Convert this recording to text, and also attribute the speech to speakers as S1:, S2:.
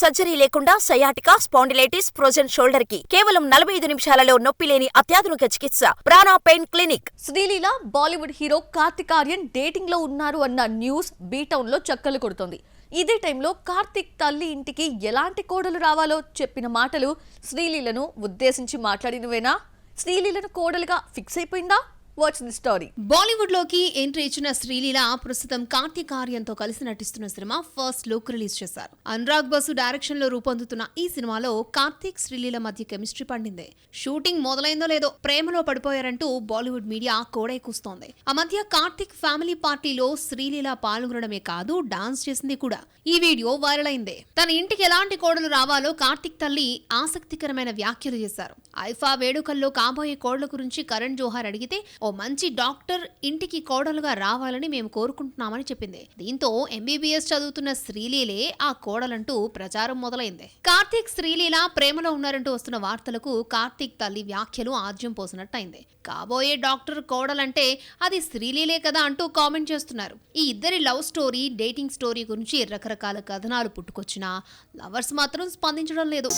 S1: Surgery లేకుండా sciatica, spondylitis, frozen shoulder కి కేవలం 45 నిమిషాలలో నొప్పి లేని అత్యాధునిక చికిత్స ప్రాణ pain clinic.
S2: Sreeleela Bollywood hero Karthik Aryan dating లో ఉన్నారు అన్న న్యూస్ బీటౌన్ లో చక్కలు కొడుతోంది. ఇదే టైంలో కార్తిక్ తల్లి ఇంటికి ఎలాంటి కోడలు రావాలో చెప్పిన మాటలు శ్రీలీలను ఉద్దేశించి మాట్లాడినవేనా? శ్రీలీలను కోడలుగా ఫిక్స్ అయిపోయిందా? What's the story?
S3: బాలీవుడ్ లోకి ఎంట్రీ ఇచ్చిన శ్రీలీల ప్రస్తుతం కార్తిక్ ఆర్యన్ తో కలిసి నటిస్తున్న సినిమా ఫస్ట్ లుక్ రిలీజ్ చేశారు. అనురాగ్ బసు డైరెక్షన్ లో రూపొందుతున్న ఈ సినిమాలో కార్తిక్ శ్రీలీల మధ్య కెమిస్ట్రీ పండింది. షూటింగ్ మొదలైందో లేదో ప్రేమలో పడిపోయారంటూ బాలీవుడ్ మీడియా కోడై కూస్తోంది. ఆ మధ్య కార్తిక్ ఫ్యామిలీ పార్టీలో శ్రీలీల పాల్గొనడమే కాదు, డాన్స్ చేసింది కూడా. ఈ వీడియో వైరల్ అయింది. తన ఇంటికి ఎలాంటి కోడలు రావాలో కార్తిక్ తల్లి ఆసక్తికరమైన వ్యాఖ్యలు చేశారు. ఐఫా వేడుకల్లో కాబోయే కోడల గురించి కరణ్ జోహార్ అడిగితే, ఓ మంచి డాక్టర్ ఇంటికి కోడలుగా రావాలని మేము కోరుకుంటున్నామని చెప్పింది. దీంతో ఎంబీబీఎస్ చదువుతున్న శ్రీలీలే ఆ కోడలంటూ ప్రచారం మొదలైంది. కార్తిక్ శ్రీలీల ప్రేమలో ఉన్నారంటూ వస్తున్న వార్తలకు కార్తిక్ తల్లి వ్యాఖ్యలు ఆజ్యం పోసినట్టయింది. కాబోయే డాక్టర్ కోడలంటే అది శ్రీలీలే కదా అంటూ కామెంట్ చేస్తున్నారు. ఈ ఇద్దరి లవ్ స్టోరీ, డేటింగ్ స్టోరీ గురించి రకరకాల కథనాలు పుట్టుకొచ్చినా లవర్స్ మాత్రం స్పందించడం లేదు.